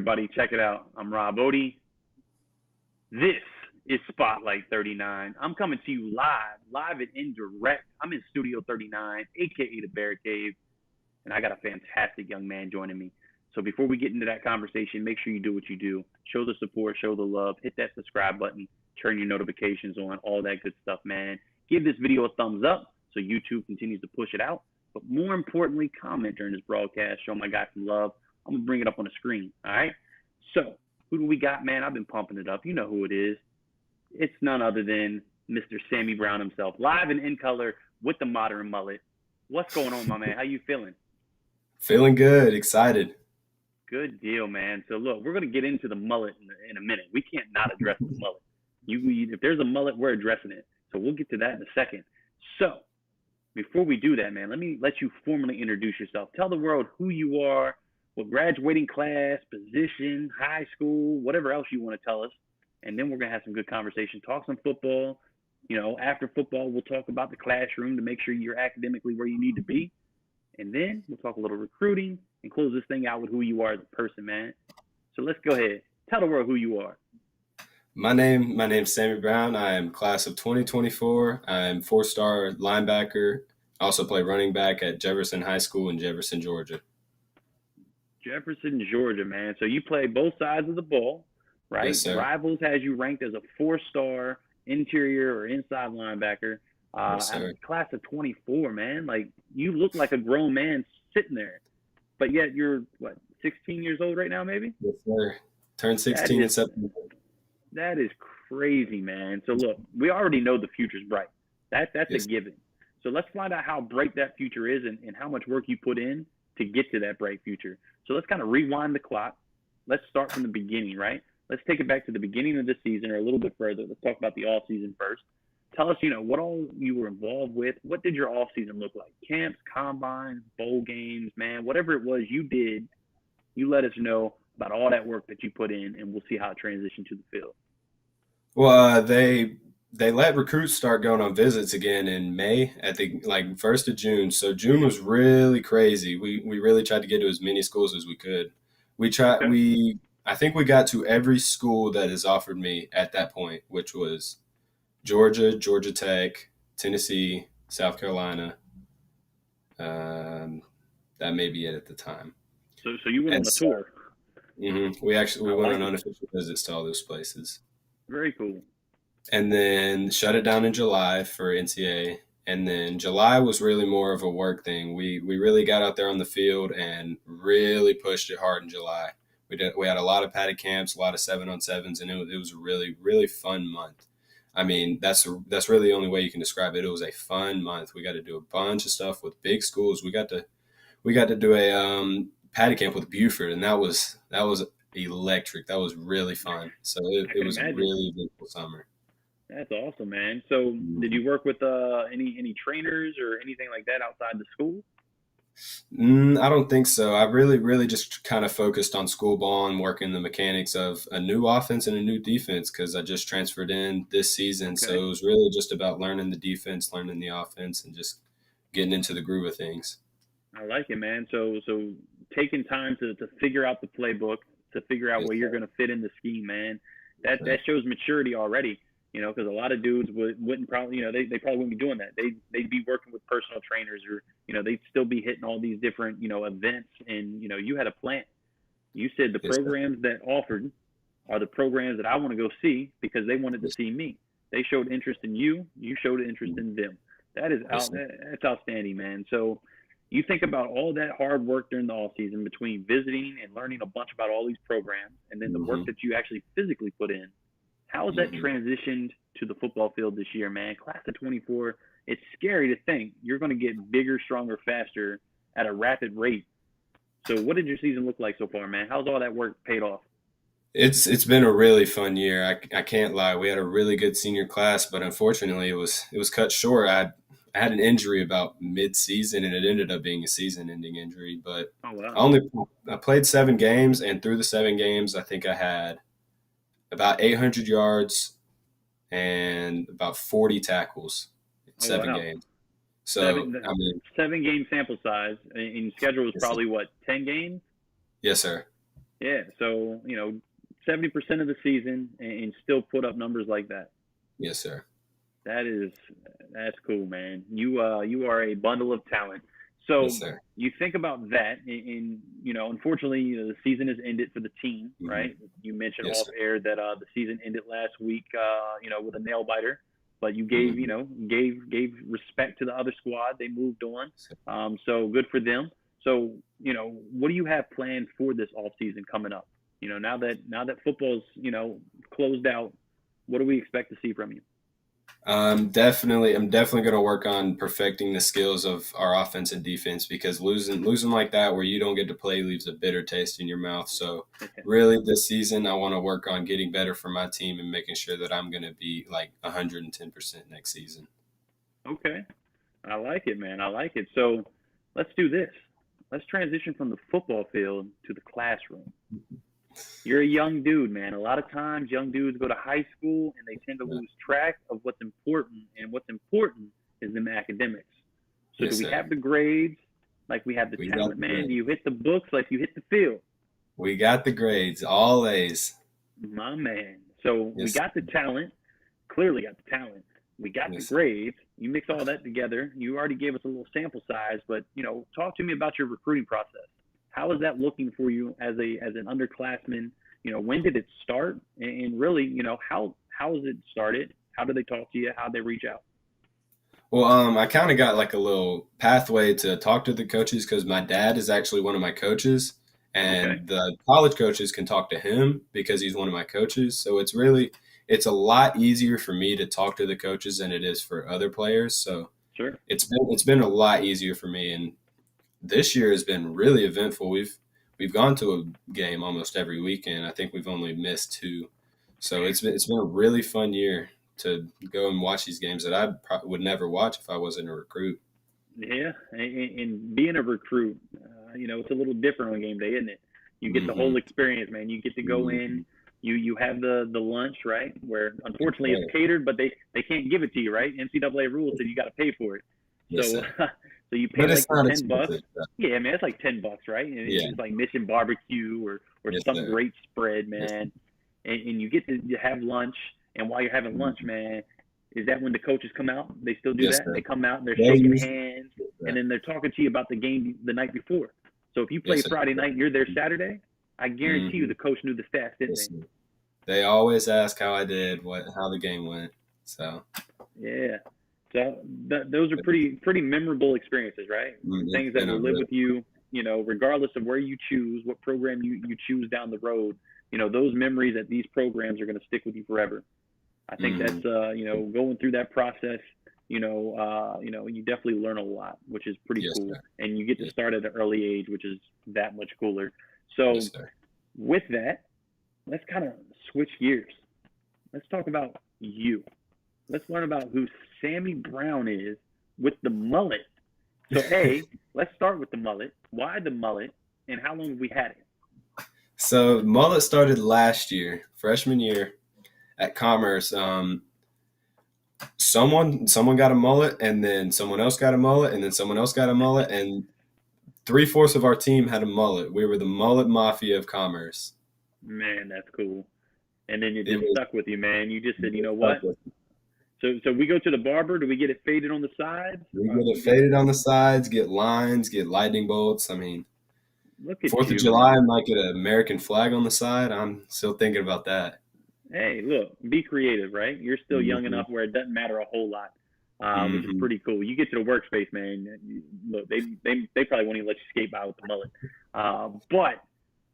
everybody? Check it out. I'm Rob Odie. This is Spotlight 39. I'm coming to you live and indirect. I'm in Studio 39, aka the Bear Cave, and I got a fantastic young man joining me. So before we get into that conversation, make sure you do what you do. Show the support, show the love, hit that subscribe button, turn your notifications on, all that good stuff, man. Give this video a thumbs up so YouTube continues to push it out. But more importantly, comment during this broadcast. Show my guy some love. I'm going to bring it up on the screen, all right? So, who do we got, man? I've been pumping it up. You know who it is. It's none other than Mr. Sammy Brown himself, live and in color with the modern mullet. What's going on, my man? How you feeling? Feeling good, excited. Good deal, man. So, look, we're going to get into the mullet in a minute. We can't not address the mullet. If there's a mullet, we're addressing it. So, we'll get to that in a second. So, before we do that, man, let me let you formally introduce yourself. Tell the world who you are, what graduating class, position, high school, whatever else you want to tell us. And then we're going to have some good conversation, talk some football. You know, after football, we'll talk about the classroom to make sure you're academically where you need to be. And then we'll talk a little recruiting and close this thing out with who you are as a person, man. So let's go ahead. Tell the world who you are. My name's Sammy Brown. I am class of 2024. I'm 4-star linebacker. I also play running back at Jefferson High School in Jefferson, Georgia. Jefferson, Georgia, man. So you play both sides of the ball, right? Yes, sir. Rivals has you ranked as a 4-star interior or inside linebacker. Yes, sir. Class of 24, man. Like, you look like a grown man sitting there. But yet you're, 16 years old right now, maybe? Yes, sir. Turned 16 in September. That is crazy, man. So, look, we already know the future's bright. That's Yes. a given. So let's find out how bright that future is and how much work you put in to get to that bright future. So let's kind of rewind the clock. Let's start from the beginning, right? Let's take it back to the beginning of the season or a little bit further. Let's talk about the off season first. Tell us, what all you were involved with. What did your off season look like? Camps, combines, bowl games, man, whatever it was you did, you let us know about all that work that you put in, and we'll see how it transitioned to the field. Well, they let recruits start going on visits again in May at the 1st of June. So June was really crazy. We really tried to get to as many schools as we could. I think we got to every school that has offered me at that point, which was Georgia, Georgia Tech, Tennessee, South Carolina. That may be it at the time. So you went on a tour. Mm-hmm. We went on unofficial visits to all those places. Very cool. And then shut it down in July for NCAA. And then July was really more of a work thing. We really got out there on the field and really pushed it hard in July. We had a lot of padded camps, a lot of 7-on-7s, and it was a really, really fun month. I mean, that's really the only way you can describe it. It was a fun month. We got to do a bunch of stuff with big schools. We got to do a padded camp with Buford, and that was electric. That was really fun. So it was a really beautiful summer. That's awesome, man. So did you work with any trainers or anything like that outside the school? I don't think so. I really just kind of focused on school ball and working the mechanics of a new offense and a new defense because I just transferred in this season. Okay. So it was really just about learning the defense, learning the offense, and just getting into the groove of things. I like it, man. So taking time to figure out the playbook, to figure out where you're going to fit in the scheme, man. That shows maturity already, because a lot of dudes wouldn't probably, they probably wouldn't be doing that. They'd be working with personal trainers or, they'd still be hitting all these different, events. And, you had a plan. You said the programs that offered are the programs that I want to go see because they wanted to see me. They showed interest in you. You showed interest in them. That's outstanding, man. So you think about all that hard work during the off season between visiting and learning a bunch about all these programs and then the work that you actually physically put in. How has that transitioned to the football field this year, man? Class of 24, it's scary to think you're going to get bigger, stronger, faster at a rapid rate. So what did your season look like so far, man? How's all that work paid off? It's been a really fun year. I can't lie. We had a really good senior class, but unfortunately it was cut short. I had an injury about mid-season, and it ended up being a season-ending injury. But I played 7 games, and through the 7 games, I think I had about 800 yards and about 40 tackles in 7 games. So 7 game sample size, and schedule was probably 10 games? Yes, sir. Yeah. So 70% of the season and still put up numbers like that. Yes, sir. That is that's cool, man. You are a bundle of talent. Yes, So sir. you think about that, and unfortunately, the season has ended for the team, Hmm. right? You mentioned Yes, off sir. air that the season ended last week, with a nail biter, but you gave Hmm. gave respect to the other squad. They moved on, so good for them. So what do you have planned for this off season coming up? Now that football's closed out, what do we expect to see from you? I'm definitely going to work on perfecting the skills of our offense and defense because losing like that where you don't get to play leaves a bitter taste in your mouth. So really this season I want to work on getting better for my team and making sure that I'm going to be like 110% next season. Okay. I like it, man. I like it. So let's do this. Let's transition from the football field to the classroom. You're a young dude, man. A lot of times, young dudes go to high school and they tend to Yeah. lose track of what's important, and what's important is them academics. So, do Yes, we sir. have the grades like we have the We got talent, the man? Do grades. you hit the books like you hit the field? We got the grades, all A's. My man. So, we Yes, got the talent, clearly got the talent. We got the yes. grades. You mix all that together. You already gave us a little sample size, but talk to me about your recruiting process. How is that looking for you as an underclassman? When did it start? And really, how has it started? How do they talk to you? How do they reach out? Well, I kind of got like a little pathway to talk to the coaches because my dad is actually one of my coaches, Okay, and the college coaches can talk to him because he's one of my coaches. So it's a lot easier for me to talk to the coaches than it is for other players. So sure. it's been a lot easier for me, and this year has been really eventful. We've gone to a game almost every weekend. I think we've only missed two, so it's been a really fun year to go and watch these games that would never watch if I wasn't a recruit. Yeah, and being a recruit, it's a little different on game day, isn't it? You get the Hmm. whole experience, man. You get to go in. Hmm. You have the lunch, right? Where unfortunately it's catered, but they can't give it to you, right? NCAA rules said you got to pay for it. Yes, So sir. so you pay But it's like the not $10. expensive. So, Yeah, man, it's like $10, right? And yeah. it's like Mission Barbecue or Yes, some sir. great spread, Yes. man. And you get to have lunch. And while you're having lunch, Mhm. man, is that when the coaches come out? They still do Yes, that. sir. They come out and they're They shaking use. hands, Yes, and sir. then they're talking to you about the game the night before. So if you play Yes, sir. Friday night and you're there Saturday, I guarantee you Hmm. the coach knew the stats, didn't Yes, they? sir. They always ask how I did, how the game went. So Yeah. So those are pretty memorable experiences, right? it's Things that been a will live real. with you, regardless of where you choose, what program you choose down the road. Those memories at these programs are going to stick with you forever. I think that's Hmm. going through that process. You definitely learn a lot, which is pretty Yes, cool, sir. and you get to Yes, start at an early age, which is that much cooler. yes, So sir. with that, let's kind of switch gears. Let's talk about you. Let's learn about who Sammy Brown is with the mullet. So let's start with the mullet. Why the mullet, and how long have we had it? So mullet started last year, freshman year at Commerce. Someone got a mullet, and then someone else got a mullet, and then someone else got a mullet, and three-fourths of our team had a mullet. We were the mullet mafia of Commerce. Man, that's cool. And then it It just was stuck with you, man. You just said, you know stuck what? with. So we go to the barber. Do we get it faded on the sides? We get We it get faded on the sides, get lines, get lightning bolts. I mean, look at Fourth of you, July man. might get an American flag on the side. I'm still thinking about that. Hey, look, be creative, right? You're still young Hmm. enough where it doesn't matter a whole lot, which is Hmm. pretty cool. You get to the workspace, man. Look, they probably won't even let you skate by with the mullet. But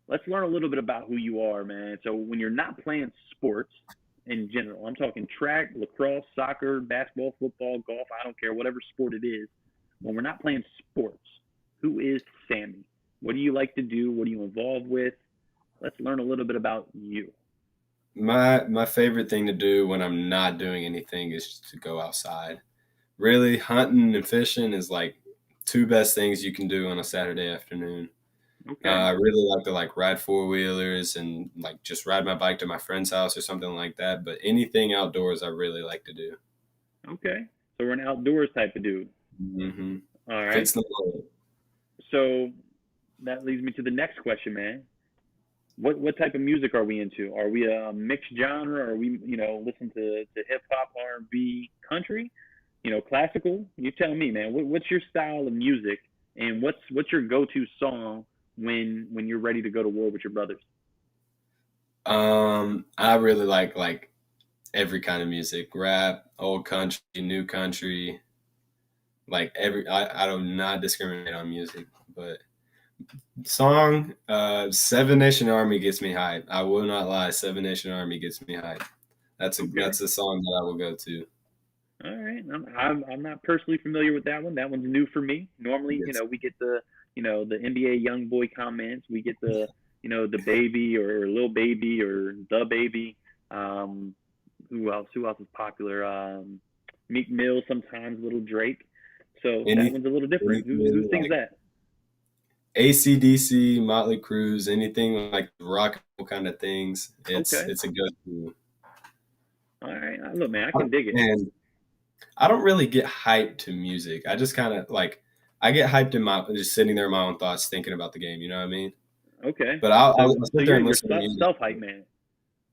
let's learn a little bit about who you are, man. So when you're not playing sports in general, I'm talking track, lacrosse, soccer, basketball, football, golf. I don't care, whatever sport it is. When we're not playing sports, who is Sammy? What do you like to do? What are you involved with? Let's learn a little bit about you. My favorite thing to do when I'm not doing anything is to go outside. Really, hunting and fishing is like two best things you can do on a Saturday afternoon. Okay. I really like to like ride four wheelers and like just ride my bike to my friend's house or something like that. But anything outdoors, I really like to do. Okay. So we're an outdoors type of dude. Hmm. All right. Fits the mold. So that leads me to the next question, man. what type of music are we into? Are we a mixed genre? Are we, listen to hip hop, R&B, country, classical? You tell me, man. What's your style of music, and what's your go-to song when you're ready to go to war with your brothers? I really like every kind of music, rap, old country, new country, like I do not discriminate on music, but song, Seven Nation Army gets me hyped. I will not lie, Seven Nation Army gets me hyped. Okay. That's a song that I will go to. All right. I'm not personally familiar with that one. That one's new for me. Normally, Yes. we get the NBA young boy comments. We get the baby or little baby or the baby. Um, who else? Who else is popular? Meek Mill sometimes, Little Drake. So that Any, one's a little different. Who anything sings like that? AC/DC, Motley Crue's, anything like rock and roll kind of things. Okay. It's a go-to. All right. Look, man, I can dig it. And I don't really get hyped to music. I just kind of like I get hyped in my just sitting there in my own thoughts, thinking about the game. You know what I mean? Okay. But So I'll so sit there you're and your listen to music. self hype man.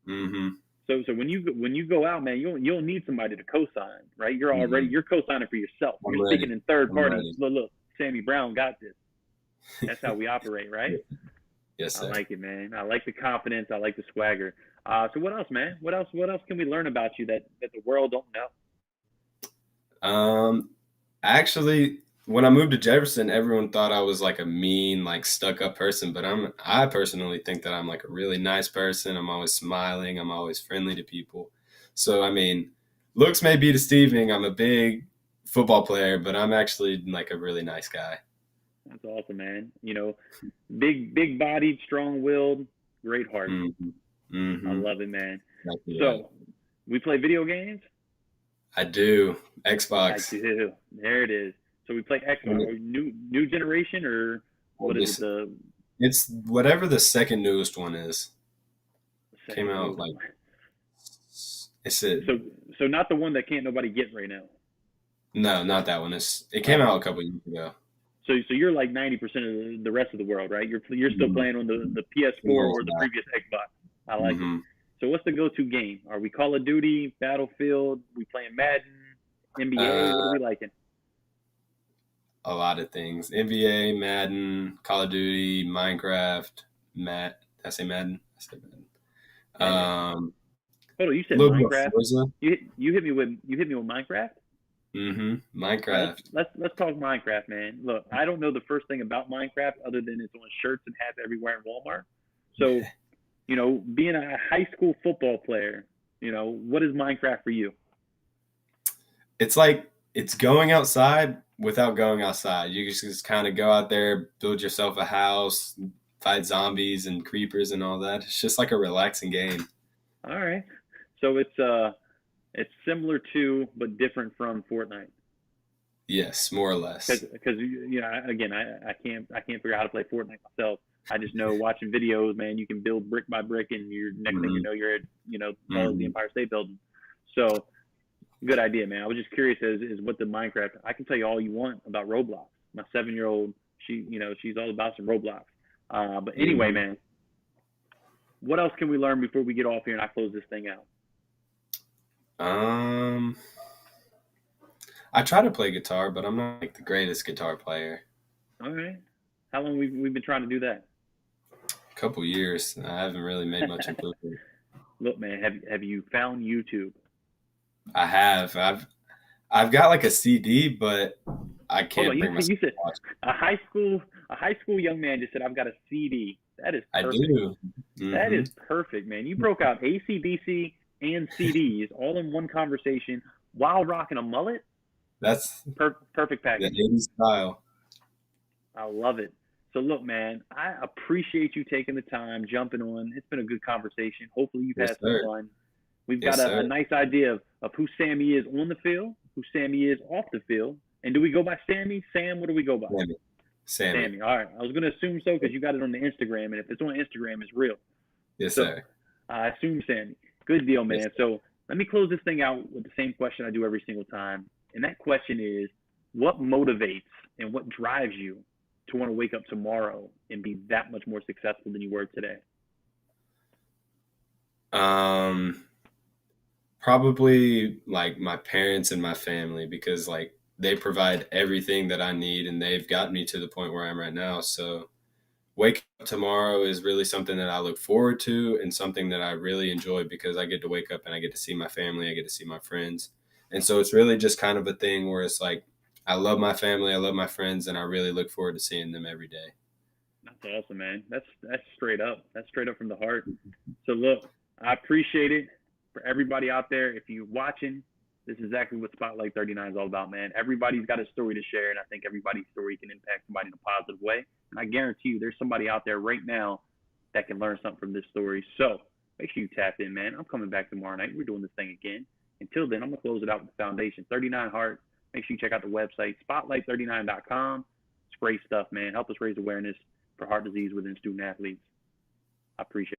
Mm-hmm. So when you go out, man, you'll need somebody to co-sign, right? You're co-signing for yourself. I'm You're ready. speaking in third I'm party. ready. Look, Sammy Brown got this. That's how we operate, right? Yes, I sir. like it, man. I like the confidence. I like the swagger. So what else, man? What else can we learn about you that the world don't know? Um, Actually, when I moved to Jefferson, everyone thought I was like a mean, like stuck up person, but I personally think that I'm like a really nice person. I'm always smiling. I'm always friendly to people. So, I mean, looks may be deceiving. I'm a big football player, but I'm actually like a really nice guy. That's awesome, man. Big bodied, strong willed, great heart. Mm-hmm. I Mm-hmm. love it, man. Exactly right. So we play video games. I do. I Xbox. do. There it is. So we play Xbox. New generation, or Well, what is it? The it's whatever the second newest one is. Came second out newest like one. it's a So not the one that can't nobody get right now. no, not that one. It came out Okay. a couple years ago. So you're like 90% of the rest of the world, right? You're still Mhm. playing on the PS4 or the previous Xbox. I like it. Mm-hmm. So what's the go-to game? Are we Call of Duty, Battlefield? We playing Madden, NBA? What are we liking? A lot of things. NBA, Madden, Call of Duty, Minecraft, Did I say Madden? I said Madden. Hey, Um, hold on. You a said little bit of Minecraft. Forza. You hit me with Minecraft. Mm-hmm. All right, Minecraft. let's talk Minecraft, man. Look, I don't know the first thing about Minecraft other than it's on shirts and hats everywhere in Walmart. So, being a high school football player, what is Minecraft for you? It's like it's going outside without going outside. You just kind of go out there, build yourself a house, fight zombies and creepers and all that. It's just like a relaxing game. All right. So it's similar to but different from Fortnite. Yes, more or less. Because again, I can't figure out how to play Fortnite myself. I just know watching videos, man, you can build brick by brick, and you're next thing you Mm-hmm. know, you're at tall as the Mm-hmm. Empire State Building. So good idea, man. I was just curious as what the Minecraft. I can tell you all you want about Roblox. My 7-year-old, she's all about some Roblox. But anyway, Mm-hmm. man, what else can we learn before we get off here and I close this thing out? Um, I try to play guitar, but I'm not like the greatest guitar player. All right. How long we've been trying to do that? A couple years, I haven't really made much improvement. Look, man, have you found YouTube? I have. I've got like a CD, but I Hold can't on, bring myself you said to watch it. a high school young man just said I've got a CD. That is I perfect. do. That Hmm. is perfect, man. You broke out AC/DC and CDs all in one conversation while rocking a mullet. That's Perfect the package. 80s style. I love it. So look, man, I appreciate you taking the time, jumping on. It's been a good conversation. Hopefully you've Yes, had some sir. fun. We've got Yes, a sir. nice idea of who Sammy is on the field, who Sammy is off the field. And do we go by Sammy? Sam, what do we go by? Sammy. Sammy. Sammy. All right. I was going to assume so because you got it on the Instagram. And if it's on Instagram, it's real. Yes, So sir. I assume Sammy. Good deal, Yes, man. sir. So let me close this thing out with the same question I do every single time. And that question is, what motivates and what drives you to want to wake up tomorrow and be that much more successful than you were today? Um, Probably like my parents and my family because like they provide everything that I need and they've got me to the point where I am right now. So wake up tomorrow is really something that I look forward to and something that I really enjoy because I get to wake up and I get to see my family, I get to see my friends. And so it's really just kind of a thing where it's like I love my family, I love my friends, and I really look forward to seeing them every day. That's awesome, man. That's straight up. That's straight up from the heart. So look, I appreciate it for everybody out there. If you're watching, this is exactly what Spotlight 39 is all about, man. Everybody's got a story to share, and I think everybody's story can impact somebody in a positive way. And I guarantee you, there's somebody out there right now that can learn something from this story. So make sure you tap in, man. I'm coming back tomorrow night. We're doing this thing again. Until then, I'm gonna close it out with the foundation. 39 Heart. Make sure you check out the website, spotlight39.com. It's great stuff, man. Help us raise awareness for heart disease within student athletes. I appreciate it.